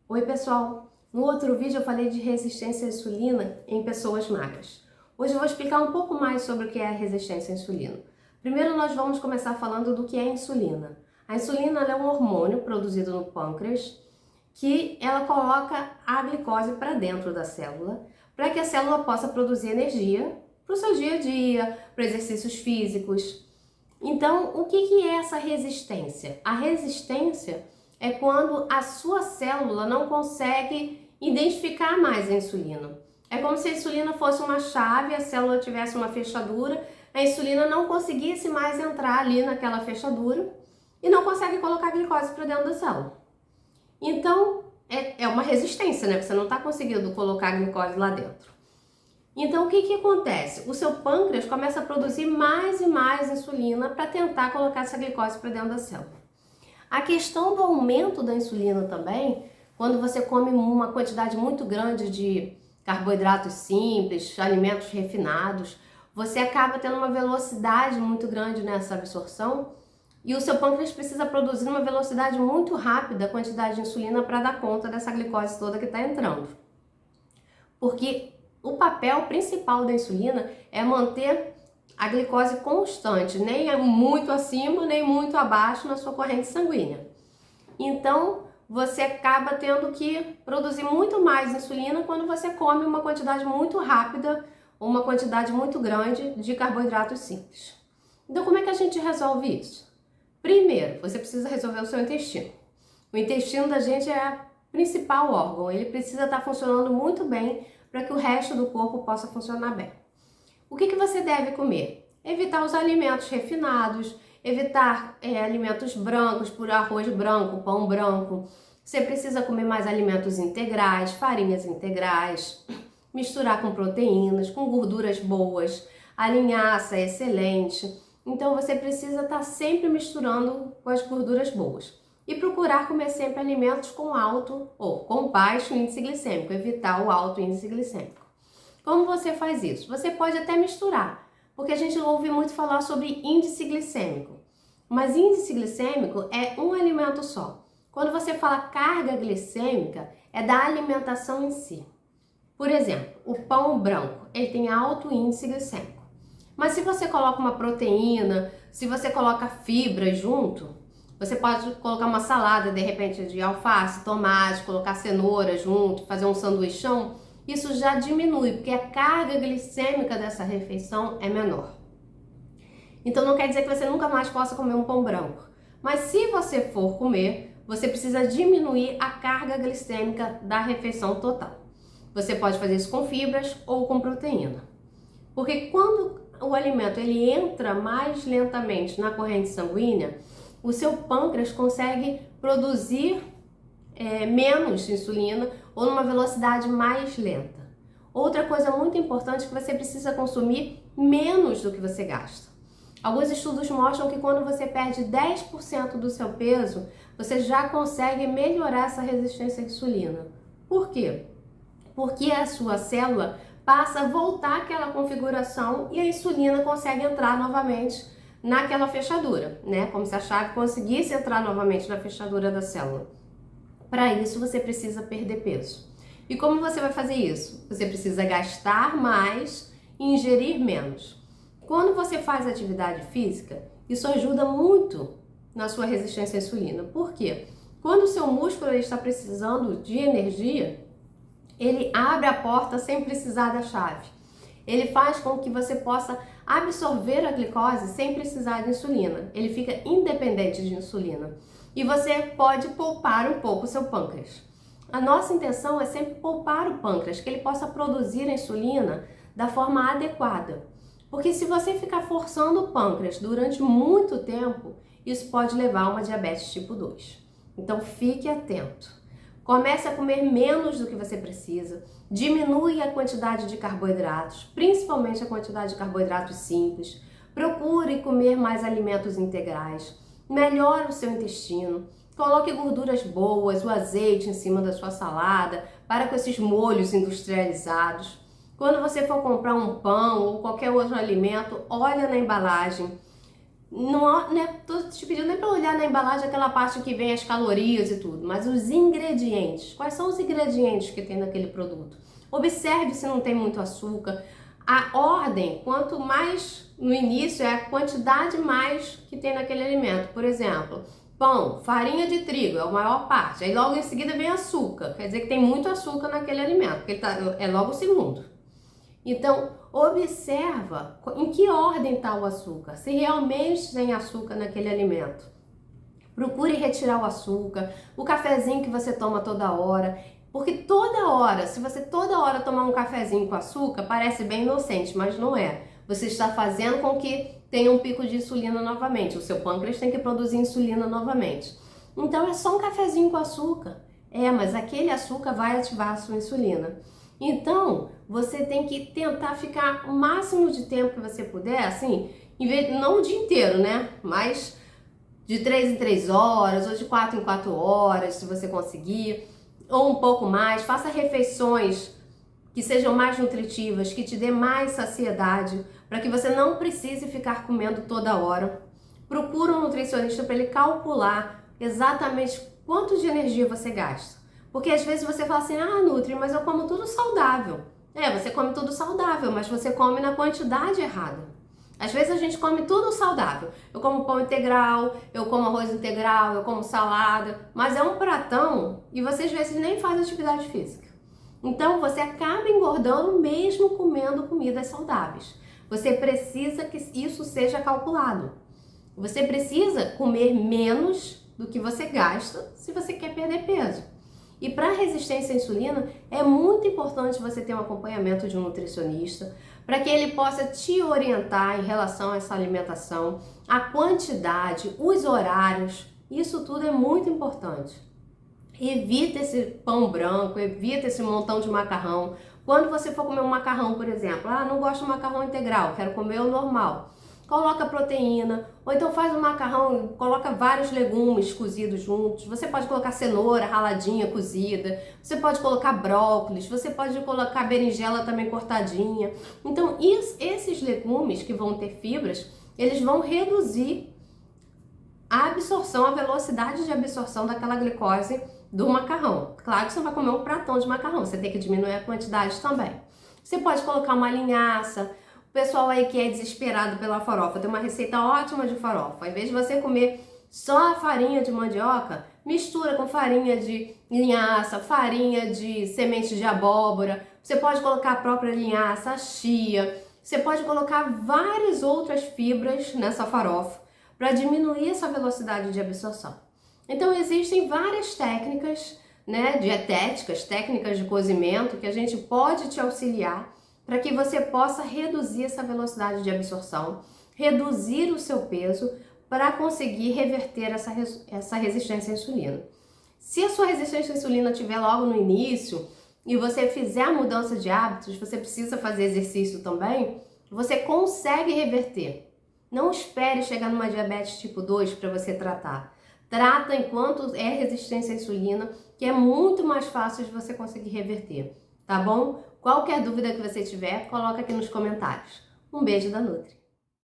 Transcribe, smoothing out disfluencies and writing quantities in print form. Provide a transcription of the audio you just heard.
Oi pessoal, no outro vídeo eu falei de resistência à insulina em pessoas magras. Hoje eu vou explicar um pouco mais sobre o que é a resistência à insulina. Primeiro nós vamos começar falando do que é a insulina. A insulina é um hormônio produzido no pâncreas que ela coloca a glicose para dentro da célula para que a célula possa produzir energia para o seu dia a dia, para exercícios físicos. Então, o que é essa resistência? A resistência é quando a sua célula não consegue identificar mais a insulina. É como se a insulina fosse uma chave, a célula tivesse uma fechadura, a insulina não conseguisse mais entrar ali naquela fechadura e não consegue colocar a glicose para dentro da célula. Então, é uma resistência, né? Você não está conseguindo colocar a glicose lá dentro. Então, o que acontece? O seu pâncreas começa a produzir mais e mais insulina para tentar colocar essa glicose para dentro da célula. A questão do aumento da insulina também, quando você come uma quantidade muito grande de carboidratos simples, alimentos refinados, você acaba tendo uma velocidade muito grande nessa absorção e o seu pâncreas precisa produzir uma velocidade muito rápida a quantidade de insulina para dar conta dessa glicose toda que está entrando. Porque o papel principal da insulina é manter a glicose constante, nem muito acima, nem muito abaixo na sua corrente sanguínea. Então, você acaba tendo que produzir muito mais insulina quando você come uma quantidade muito rápida, uma quantidade muito grande de carboidratos simples. Então, como é que a gente resolve isso? Primeiro, você precisa resolver o seu intestino. O intestino da gente é o principal órgão, ele precisa estar funcionando muito bem para que o resto do corpo possa funcionar bem. O que você deve comer? Evitar os alimentos refinados, evitar alimentos brancos, por arroz branco, pão branco. Você precisa comer mais alimentos integrais, farinhas integrais, misturar com proteínas, com gorduras boas, a linhaça é excelente. Então você precisa estar sempre misturando com as gorduras boas. E procurar comer sempre alimentos com alto ou com baixo índice glicêmico, evitar o alto índice glicêmico. Como você faz isso? Você pode até misturar, porque a gente ouve muito falar sobre índice glicêmico, mas índice glicêmico é um alimento só. Quando você fala carga glicêmica, é da alimentação em si. Por exemplo, o pão branco, ele tem alto índice glicêmico. Mas se você coloca uma proteína, se você coloca fibra junto, você pode colocar uma salada, de repente, de alface, tomate, colocar cenoura junto, fazer um sanduichão, isso já diminui, porque a carga glicêmica dessa refeição é menor. Então não quer dizer que você nunca mais possa comer um pão branco. Mas se você for comer, você precisa diminuir a carga glicêmica da refeição total. Você pode fazer isso com fibras ou com proteína. Porque quando o alimento ele entra mais lentamente na corrente sanguínea, o seu pâncreas consegue produzir menos insulina ou numa velocidade mais lenta. Outra coisa muito importante é que você precisa consumir menos do que você gasta. Alguns estudos mostram que quando você perde 10% do seu peso, você já consegue melhorar essa resistência à insulina. Por quê? Porque a sua célula passa a voltar àquela configuração e a insulina consegue entrar novamente naquela fechadura, né? Como se a chave conseguisse entrar novamente na fechadura da célula. Para isso, você precisa perder peso. E como você vai fazer isso? Você precisa gastar mais e ingerir menos. Quando você faz atividade física, isso ajuda muito na sua resistência à insulina. Por quê? Quando o seu músculo está precisando de energia, ele abre a porta sem precisar da chave. Ele faz com que você possa absorver a glicose sem precisar de insulina. Ele fica independente de insulina. E você pode poupar um pouco o seu pâncreas. A nossa intenção é sempre poupar o pâncreas, que ele possa produzir a insulina da forma adequada. Porque se você ficar forçando o pâncreas durante muito tempo, isso pode levar a uma diabetes tipo 2. Então fique atento. Comece a comer menos do que você precisa, diminui a quantidade de carboidratos, principalmente a quantidade de carboidratos simples, procure comer mais alimentos integrais, melhore o seu intestino, coloque gorduras boas, o azeite em cima da sua salada, para com esses molhos industrializados. Quando você for comprar um pão ou qualquer outro alimento, olha na embalagem, Não, né, tô te pedindo nem para olhar na embalagem aquela parte que vem as calorias e tudo, mas os ingredientes. Quais são os ingredientes que tem naquele produto? Observe se não tem muito açúcar. A ordem, quanto mais no início, é a quantidade mais que tem naquele alimento. Por exemplo, pão, farinha de trigo é a maior parte. Aí logo em seguida vem açúcar. Quer dizer que tem muito açúcar naquele alimento, porque é logo o segundo. Então, observa em que ordem está o açúcar, se realmente tem açúcar naquele alimento. Procure retirar o açúcar, o cafezinho que você toma toda hora, porque toda hora, se você toda hora tomar um cafezinho com açúcar, parece bem inocente, mas não é. Você está fazendo com que tenha um pico de insulina novamente, o seu pâncreas tem que produzir insulina novamente. Então é só um cafezinho com açúcar. Mas aquele açúcar vai ativar a sua insulina. Então, você tem que tentar ficar o máximo de tempo que você puder, assim, não o dia inteiro, né? Mas de 3 em 3 horas, ou de 4 em 4 horas, se você conseguir, ou um pouco mais. Faça refeições que sejam mais nutritivas, que te dê mais saciedade, para que você não precise ficar comendo toda hora. Procura um nutricionista para ele calcular exatamente quanto de energia você gasta. Porque às vezes você fala assim, Nutri, mas eu como tudo saudável. Você come tudo saudável, mas você come na quantidade errada. Às vezes a gente come tudo saudável. Eu como pão integral, eu como arroz integral, eu como salada, mas é um pratão e você às vezes nem faz atividade física. Então você acaba engordando mesmo comendo comidas saudáveis. Você precisa que isso seja calculado. Você precisa comer menos do que você gasta se você quer perder peso. E para resistência à insulina, é muito importante você ter um acompanhamento de um nutricionista, para que ele possa te orientar em relação a essa alimentação, a quantidade, os horários. Isso tudo é muito importante. Evita esse pão branco, evita esse montão de macarrão. Quando você for comer um macarrão, por exemplo, não gosto de macarrão integral, quero comer o normal. Coloca proteína, ou então faz um macarrão, coloca vários legumes cozidos juntos. Você pode colocar cenoura raladinha, cozida. Você pode colocar brócolis, você pode colocar berinjela também cortadinha. Então, esses legumes que vão ter fibras, eles vão reduzir a absorção, a velocidade de absorção daquela glicose do macarrão. Claro que você vai comer um pratão de macarrão, você tem que diminuir a quantidade também. Você pode colocar uma linhaça. O pessoal aí que é desesperado pela farofa, tem uma receita ótima de farofa. Ao invés de você comer só a farinha de mandioca, mistura com farinha de linhaça, farinha de semente de abóbora. Você pode colocar a própria linhaça, a chia. Você pode colocar várias outras fibras nessa farofa para diminuir essa velocidade de absorção. Então existem várias técnicas, né, dietéticas, técnicas de cozimento que a gente pode te auxiliar para que você possa reduzir essa velocidade de absorção, reduzir o seu peso para conseguir reverter essa resistência à insulina. Se a sua resistência à insulina estiver logo no início e você fizer a mudança de hábitos, você precisa fazer exercício também, você consegue reverter. Não espere chegar numa diabetes tipo 2 para você tratar. Trata enquanto é resistência à insulina, que é muito mais fácil de você conseguir reverter, tá bom? Qualquer dúvida que você tiver, coloca aqui nos comentários. Um beijo da Nutri.